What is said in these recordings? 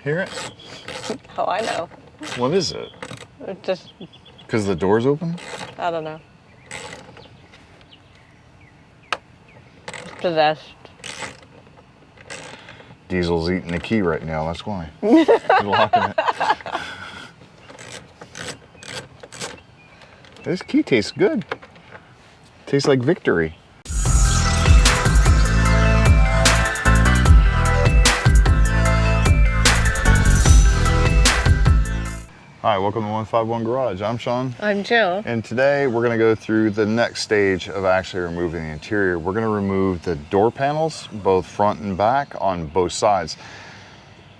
Hear it? Oh, I know. What is it? It's just... Because the door's open? I don't know. It's possessed. Diesel's eating the key right now, that's why. He's locking it. This key tastes good. Tastes like victory. Hi, welcome to 151 Garage. I'm Sean. I'm Jill. And today we're gonna go through the next stage of actually removing the interior. We're gonna remove the door panels, both front and back, on both sides.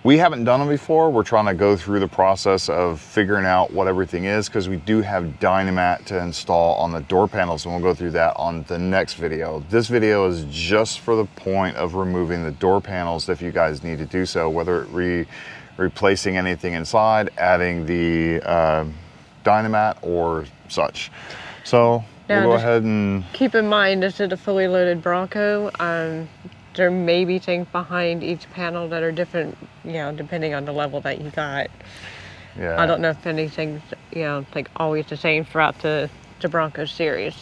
We haven't done them before. We're trying to go through the process of figuring out what everything is, because we do have Dynamat to install on the door panels, and we'll go through that on the next video. This video is just for the point of removing the door panels if you guys need to do so, whether it replacing anything inside, adding the Dynamat or such. So now, we'll go ahead and keep in mind, this is a fully loaded Bronco. There may be things behind each panel that are different, you know, depending on the level that you got. yeah. I don't know if anything's, you know, like always the same throughout the Bronco series.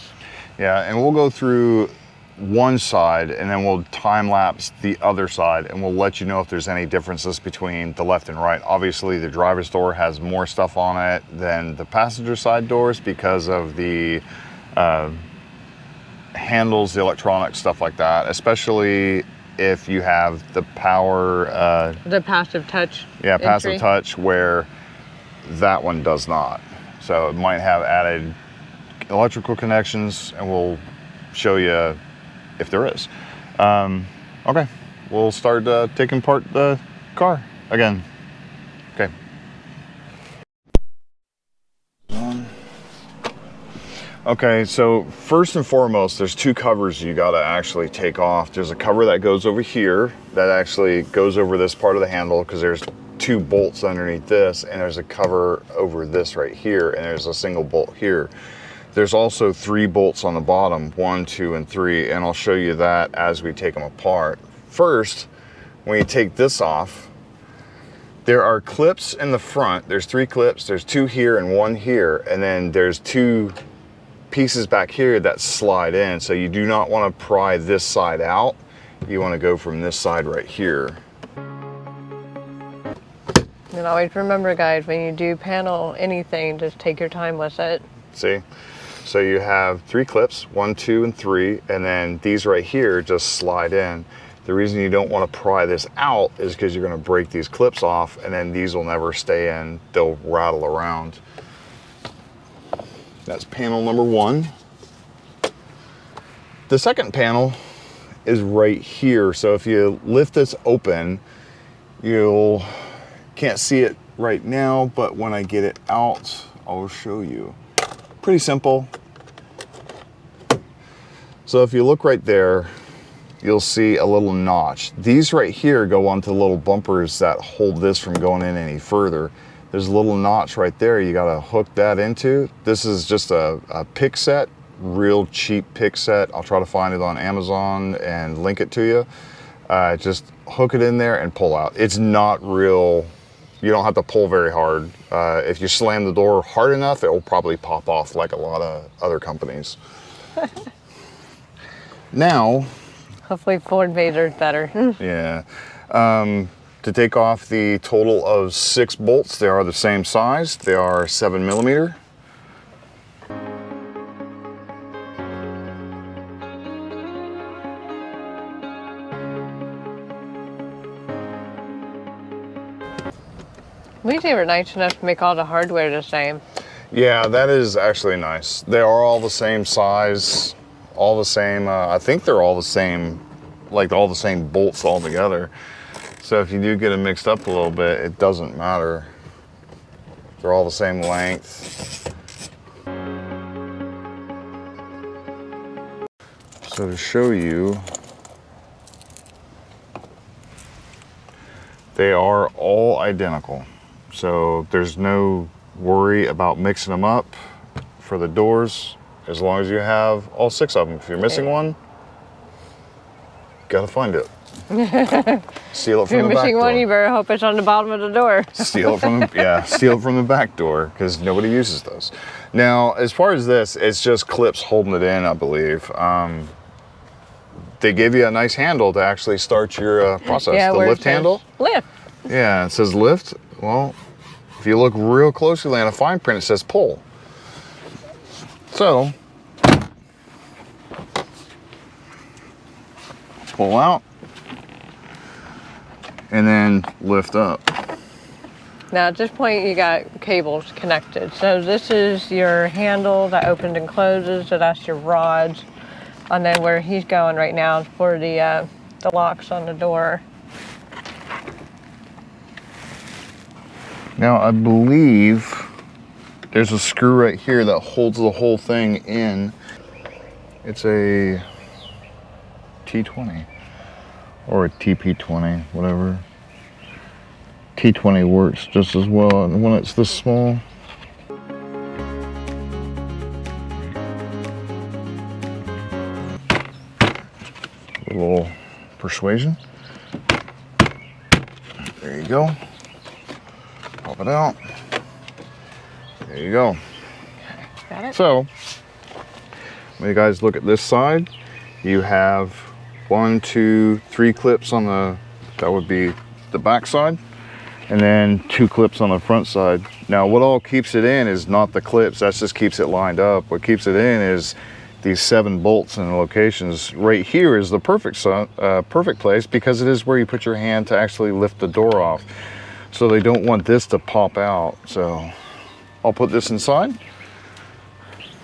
Yeah, and we'll go through one side and then we'll time lapse the other side, and we'll let you know if there's any differences between the left and right. Obviously the driver's door has more stuff on it than the passenger side doors because of the handles, the electronic stuff like that, especially if you have the power The passive touch. yeah, entry. passive touch, where that one does not. So it might have added electrical connections, and we'll show you if there is. Okay, we'll start taking apart the car again. Okay. Okay, so first and foremost, there's two covers you gotta actually take off. There's a cover that goes over here that actually goes over this part of the handle, because there's two bolts underneath this, and there's a cover over this right here, and there's a single bolt here. There's also 3 bolts on the bottom, 1, 2, and 3, and I'll show you that as we take them apart. First, when you take this off, there are clips in the front. There's 3 clips, there's 2 here and 1 here, and then there's 2 pieces back here that slide in. So you do not want to pry this side out. You want to go from this side right here. And always remember, guys, when you do panel anything, just take your time with it. See? So you have 3 clips, 1, 2, and 3, and then these right here just slide in. The reason you don't want to pry this out is because you're going to break these clips off, and then these will never stay in. They'll rattle around. That's panel number 1. The second panel is right here. So if you lift this open, you can't see it right now, but when I get it out, I'll show you. Pretty simple. So if you look right there, you'll see a little notch. These right here go onto little bumpers that hold this from going in any further. There's a little notch right there you gotta hook that into. This is just a pick set, real cheap pick set. I'll try to find it on Amazon and link it to you. Just hook it in there and pull out. It's not real, you don't have to pull very hard. If you slam the door hard enough, it will probably pop off like a lot of other companies. Now, Hopefully Ford Vader's better. yeah. To take off the total of 6 bolts, they are the same size. They are 7mm. At least they were nice enough to make all the hardware the same. Yeah, that is actually nice. They are all the same size, all the same, I think they're all the same, like all the same bolts all together. So if you do get it mixed up a little bit, it doesn't matter. They're all the same length. So to show you, they are all identical. So there's no worry about mixing them up for the doors, as long as you have all 6 of them. If you're missing one, gotta find it. Steal it If from you're the back missing door. one, you better hope it's on the bottom of the door. Steal it from the, steal it from the back door because nobody uses those. Now, as far as this, it's just clips holding it in, I believe. They give you a nice handle to actually start your process. Yeah, the where it lift says handle. Lift. Yeah, it says lift. Well, if you look real closely on a fine print, it says pull. So, pull out and then lift up. Now at this point you got cables connected. So this is your handle that opens and closes, so that's your rods. And then where he's going right now is for the locks on the door. Now I believe there's a screw right here that holds the whole thing in. It's a T20 or a TP20, whatever. T20 works just as well when it's this small. A little persuasion. There you go. Pop it out. There you go. Got it? So, when you guys look at this side, you have 1, 2, 3 clips on the, that would be the back side, and then 2 clips on the front side. Now, what all keeps it in is not the clips, that just keeps it lined up. What keeps it in is these 7 bolts in the locations. Right here is the perfect place because it is where you put your hand to actually lift the door off. So they don't want this to pop out. So I'll put this inside.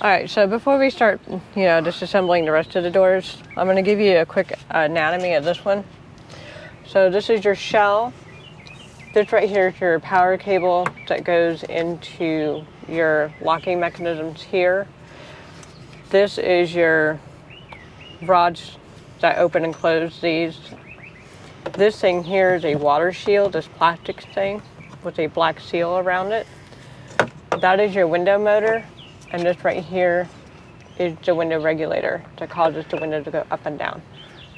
All right, so before we start, disassembling the rest of the doors, I'm gonna give you a quick anatomy of this one. So this is your shell. This right here is your power cable that goes into your locking mechanisms here. This is your rods that open and close these. This thing here is a water shield, this plastic thing with a black seal around it. That is your window motor, and this right here is the window regulator that causes the window to go up and down.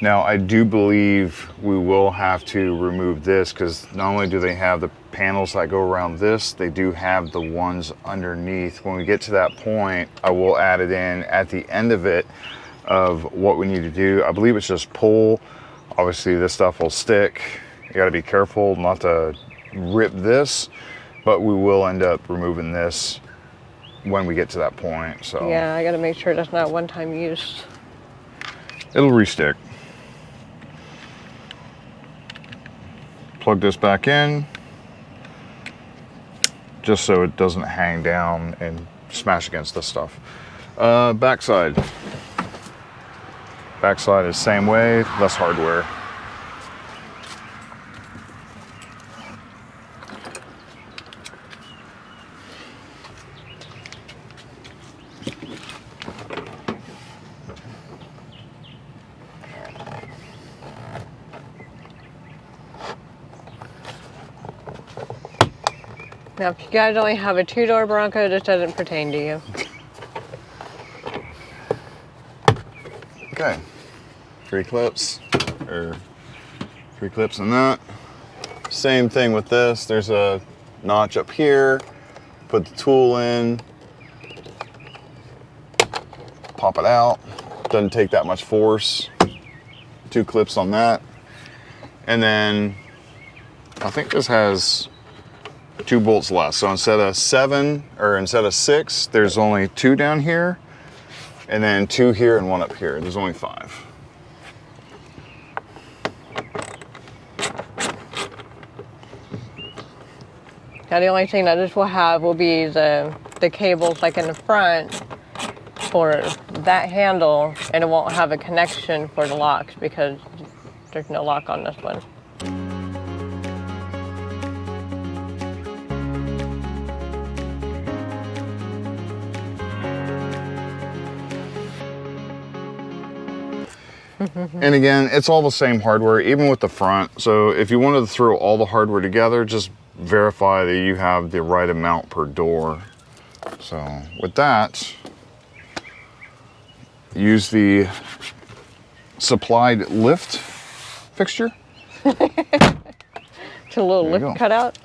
Now, I do believe we will have to remove this because not only do they have the panels that go around this, they do have the ones underneath. When we get to that point, I will add it in at the end of it of what we need to do. I believe it's just pull. Obviously, this stuff will stick. You got to be careful not to rip this, but we will end up removing this when we get to that point. So Yeah, I got to make sure that's not one-time use. it'll restick. Plug this back in just so it doesn't hang down and smash against this stuff. Backside. Backside is same way, less hardware. Now, if you guys only have a 2-door Bronco, this doesn't pertain to you. Okay, 3 clips, or 3 clips in that. Same thing with this. There's a notch up here. Put the tool in. Pop it out. Doesn't take that much force. 2 clips on that. And then I think this has 2 bolts less. So instead of 7, or instead of 6, there's only 2 down here. And then 2 here and 1 up here. There's only 5. Now, the only thing that this will have will be the cables like in the front for that handle, and it won't have a connection for the locks because there's no lock on this one. And again, it's all the same hardware, even with the front. So if you wanted to throw all the hardware together, just verify that you have the right amount per door. So with that, use the supplied lift fixture. It's a little lip cutout.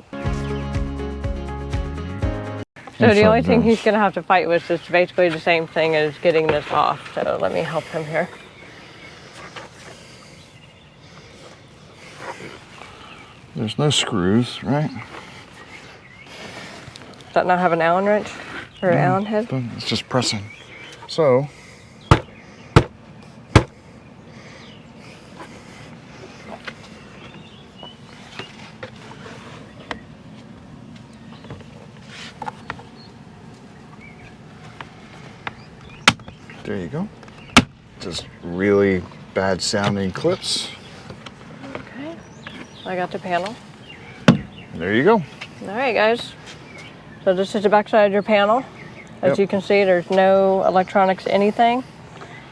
So the only thing he's gonna have to fight with is basically the same thing as getting this off. So let me help him here. There's no screws, right? Does that not have an Allen wrench or an Allen head? It's just pressing. So, there you go. Just really bad sounding clips. Okay, I got the panel. There you go. All right, guys. So this is the back side of your panel. As you can see, there's no electronics, anything.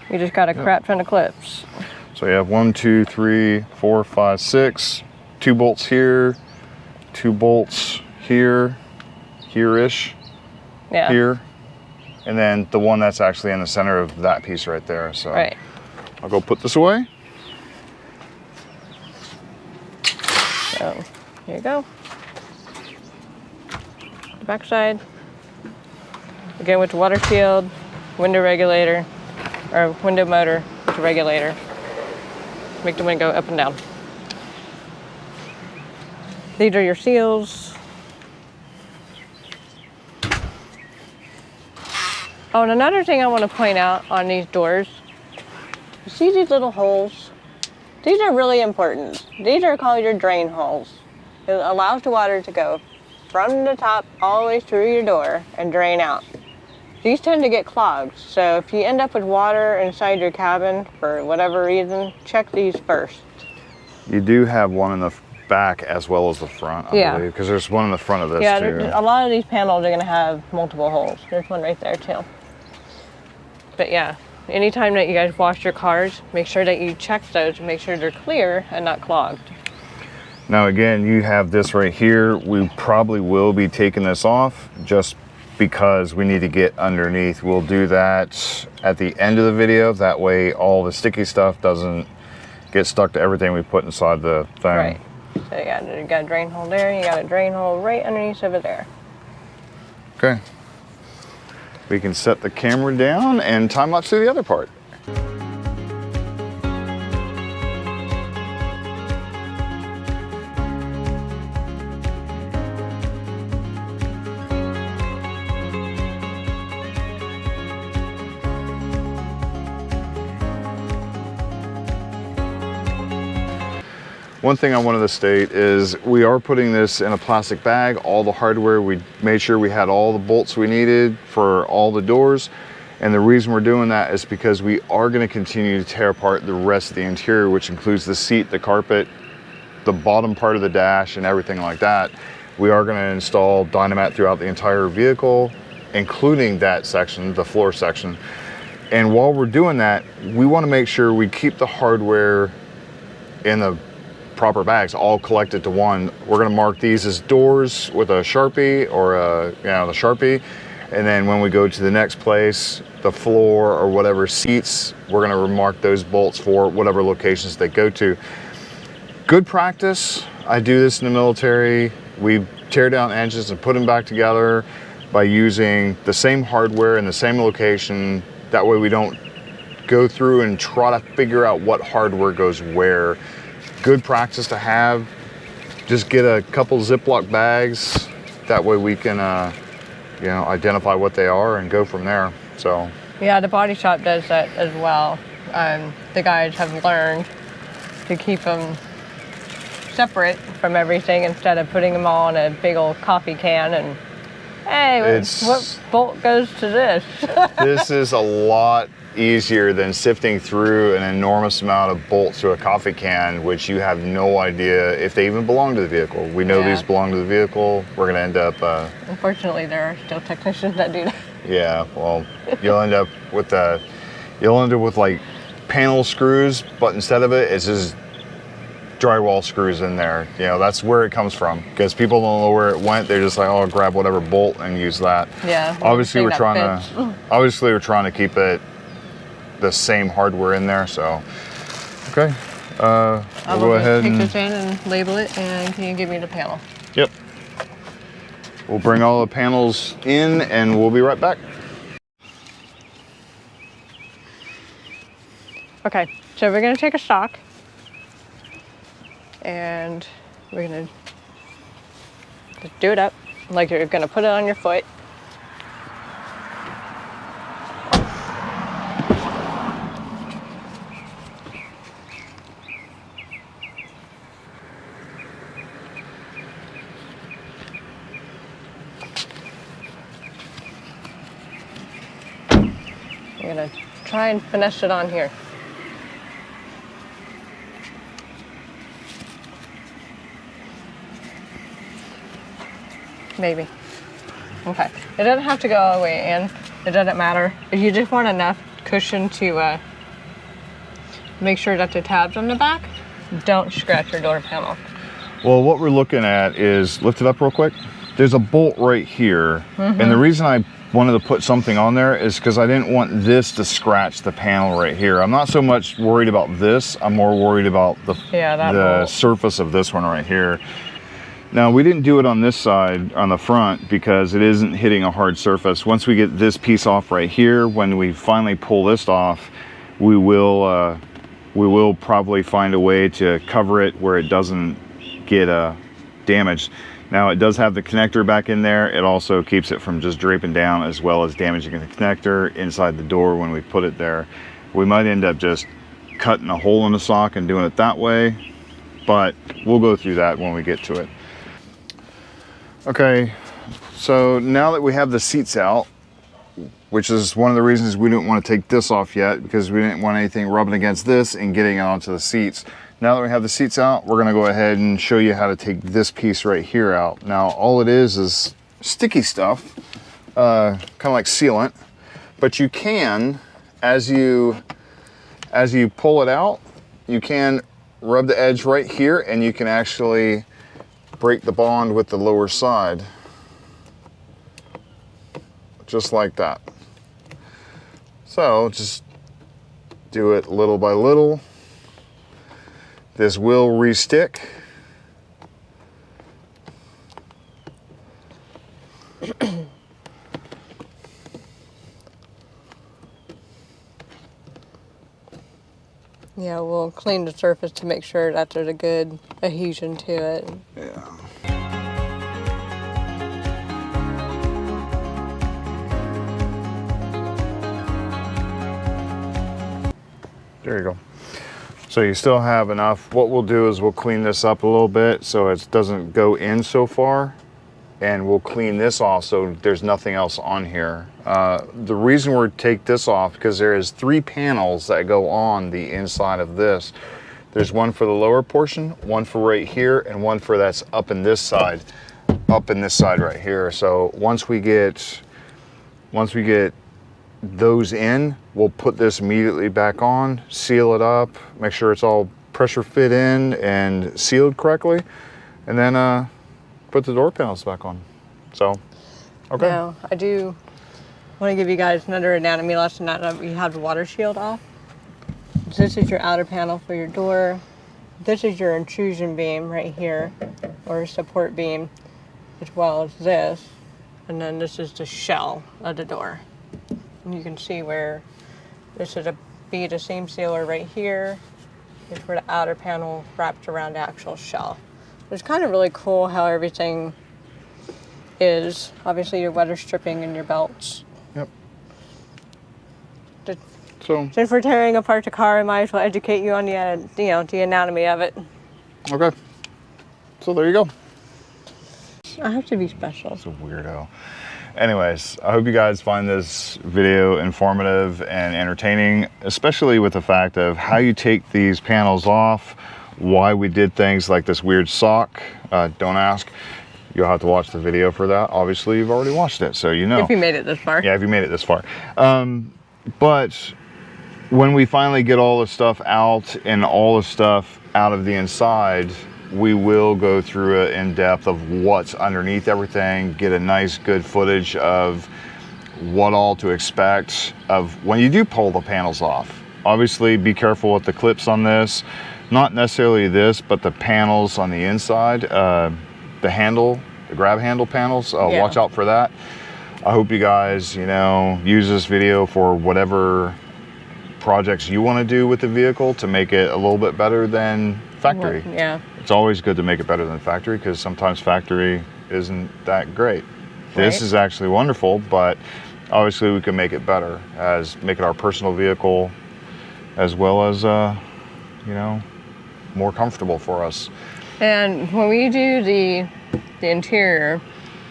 You just got a crap ton of clips. So you have 1, 2, 3, 4, 5, 6, 2 bolts here, 2 bolts here, here-ish, here, and then the one that's actually in the center of that piece right there. So I'll go put this away. So here you go. The back side. Again with the water shield, window regulator, or window motor with the regulator. Make the window go up and down. These are your seals. Oh, and another thing I want to point out on these doors, you see these little holes? These are really important. These are called your drain holes. It allows the water to go from the top all the way through your door and drain out. These tend to get clogged, so if you end up with water inside your cabin for whatever reason, check these first. You do have one in the back as well as the front, I believe, because there's one in the front of this too. A lot of these panels are going to have multiple holes. There's one right there too. But yeah, anytime that you guys wash your cars, make sure that you check those and make sure they're clear and not clogged. Now again, you have this right here. We probably will be taking this off just because we need to get underneath. We'll do that at the end of the video. That way all the sticky stuff doesn't get stuck to everything we put inside the thing. Right. So you got a drain hole there, you got a drain hole right underneath of it there. Okay. We can set the camera down and time lapse to the other part. One thing I wanted to state is we are putting this in a plastic bag. All the hardware, we made sure we had all the bolts we needed for all the doors. And the reason we're doing that is because we are going to continue to tear apart the rest of the interior, which includes the seat, the carpet, the bottom part of the dash, and everything like that. We are going to install Dynamat throughout the entire vehicle, including that section, the floor section. And while we're doing that, we want to make sure we keep the hardware in the proper bags, all collected to one. We're going to mark these as doors with a Sharpie or the Sharpie, and then when we go to the next place, the floor or whatever seats, we're going to mark those bolts for whatever locations they go to. Good practice. I do this in the military. We tear down engines and put them back together by using the same hardware in the same location. That way we don't go through and try to figure out what hardware goes where. Good practice to have. Just get a couple Ziploc bags. That way we can, identify what they are and go from there. So. Yeah, the body shop does that as well. The guys have learned to keep them separate from everything instead of putting them all in a big old coffee can and, hey, what bolt goes to this? This is a lot easier than sifting through an enormous amount of bolts to a coffee can, which you have no idea if they even belong to the vehicle. We know these belong to the vehicle. We're going to end up... Unfortunately, there are still technicians that do that. Yeah, well, you'll end up with like panel screws, but instead of it, it's just drywall screws in there. That's where it comes from, because people don't know where it went. They're just like, oh, grab whatever bolt and use that. Yeah. Obviously, we're trying to keep it the same hardware in there. So, okay. We'll go ahead take and this in and label it, and can you give me the panel? Yep. We'll bring all the panels in and we'll be right back. Okay, so we're gonna take a stock and we're gonna just do it up like you're gonna put it on your foot. You're gonna try and finesse it on here. Maybe. Okay. It doesn't have to go all the way in. It doesn't matter. If you just want enough cushion to make sure that the tabs on the back don't scratch your door panel. Well, what we're looking at is, lift it up real quick. There's a bolt right here. And the reason I wanted to put something on there is because I didn't want this to scratch the panel right here. I'm not so much worried about this. I'm more worried about the surface of this one right here. Now, we didn't do it on this side, on the front, because it isn't hitting a hard surface. Once we get this piece off right here, when we finally pull this off, we will probably find a way to cover it where it doesn't get damaged. Now, it does have the connector back in there. It also keeps it from just draping down, as well as damaging the connector inside the door when we put it there. We might end up just cutting a hole in the sock and doing it that way, but we'll go through that when we get to it. Okay, so now that we have the seats out, which is one of the reasons we didn't want to take this off yet, because we didn't want anything rubbing against this and getting onto the seats. Now that we have the seats out, we're going to go ahead and show you how to take this piece right here out. Now, all it is sticky stuff, kind of like sealant, but you can, as you pull it out, you can rub the edge right here and you can actually break the bond with the lower side, just like that. So just do it little by little. This will re-stick. Yeah, we'll clean the surface to make sure that there's a good adhesion to it. Yeah. There you go. So you still have enough. What we'll do is we'll clean this up a little bit so it doesn't go in so far, and we'll clean this off so there's nothing else on here. The reason we take this off, because there is 3 panels that go on the inside of this. There's one for the lower portion, one for right here, and one for that's up in this side right here. So once we get those in, we'll put this immediately back on, seal it up, make sure it's all pressure fit in and sealed correctly, and then put the door panels back on. So, okay. Now, I do want to give you guys another anatomy lesson now that we have the water shield off. This is your outer panel for your door. This is your intrusion beam right here, or support beam, as well as this. And then this is the shell of the door. And you can see where this is a bead of seam sealer right here. It's where the outer panel wraps around the actual shell. It's kind of really cool how everything is. Obviously your weather stripping and your belts. Yep. So if we're tearing apart the car, I might as well educate you on the, the anatomy of it. Okay. So there you go. I have to be special. It's a weirdo. Anyways, I hope you guys find this video informative and entertaining, especially with the fact of how you take these panels off, why we did things like this weird sock. Don't ask. You'll have to watch the video for that. Obviously, you've already watched it, so you know. If you made it this far. Yeah, if you made it this far. But when we finally get all the stuff out and all the stuff out of the inside, we will go through it in depth of what's underneath everything, get a nice good footage of what all to expect of when you do pull the panels off. Obviously, be careful with the clips on this. not necessarily this, but the panels on the inside, the handle, the grab handle panels, Yeah. watch out for that. I hope you guys, you know, use this video for whatever projects you want to do with the vehicle to make it a little bit better than factory. Yeah. It's always good to make it better than factory because sometimes factory isn't that great. This Right. is actually wonderful, but obviously we can make it better, as make it our personal vehicle, as well as, you know, more comfortable for us. And when we do the interior,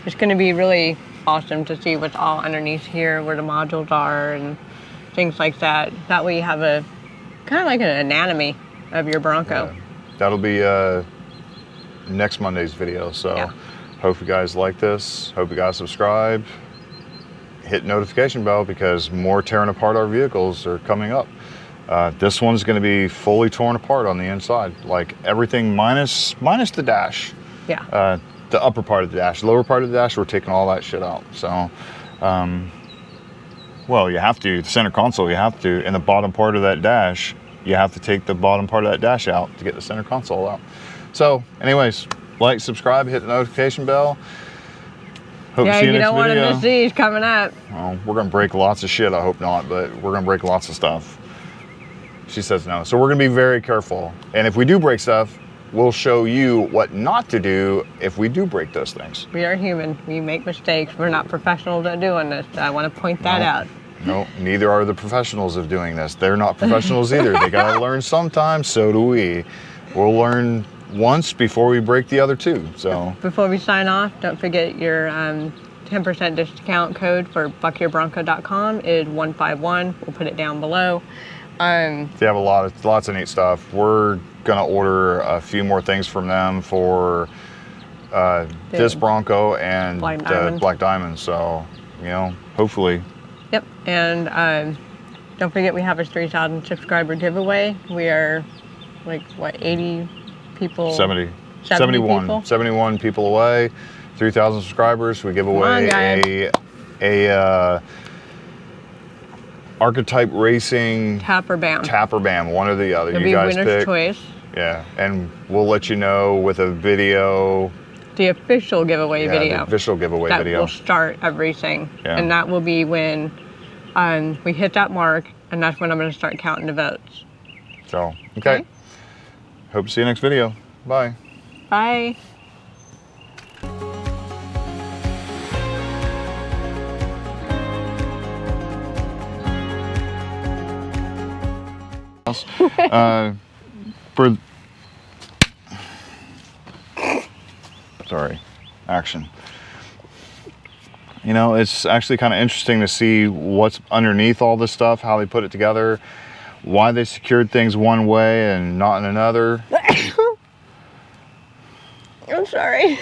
it's going to be really awesome to see what's all underneath here, where the modules are and things like that. That way you have a kind of like an anatomy of your Bronco. Yeah. That'll be next Monday's video. So Yeah. hope you guys like this. Hope you guys subscribe. Hit notification bell because more tearing apart our vehicles are coming up. This one's going to be fully torn apart on the inside, like everything minus the dash. Yeah. The upper part of the dash, lower part of the dash, we're taking all that shit out. So, well, you have to. The center console, you have to, and the bottom part of that dash, you have to take the bottom part of that dash out to get the center console out. So, anyways, like, subscribe, hit the notification bell. Hope to see you you next don't want to video. miss these coming up. Well, we're gonna break lots of shit. I hope not, but we're gonna break lots of stuff. She says no, so we're gonna be very careful. And if we do break stuff, we'll show you what not to do if we do break those things. We are human. We make mistakes. We're not professionals at doing this. I want to point that No. out. No, neither are the professionals of doing this. They're not professionals either. They gotta learn sometimes, so do we. We'll learn once before we break the other two, so. Before we sign off, don't forget your 10% discount code for buckyourbronco.com is 151. We'll put it down below. They have lots of neat stuff. We're gonna order a few more things from them for this Bronco and Black Diamond. Black Diamond. So, you know, hopefully. Yep, and don't forget we have a 3,000 subscriber giveaway. We are like, what, 80 people? 71 people? 71 people away, 3,000 subscribers. We give on, away guys. a Archetype Racing Tap or bam. one or the other. It'll You be guys winner's pick. choice. Yeah, and we'll let you know with a video. The official giveaway video. The official giveaway that video. will start everything. Yeah. And that will be when we hit that mark, and that's when I'm going to start counting the votes. So, okay. Hope to see you next video. Bye. Bye. Sorry, action. You know, it's actually kind of interesting to see what's underneath all this stuff, how they put it together, why they secured things one way and not in another. I'm sorry.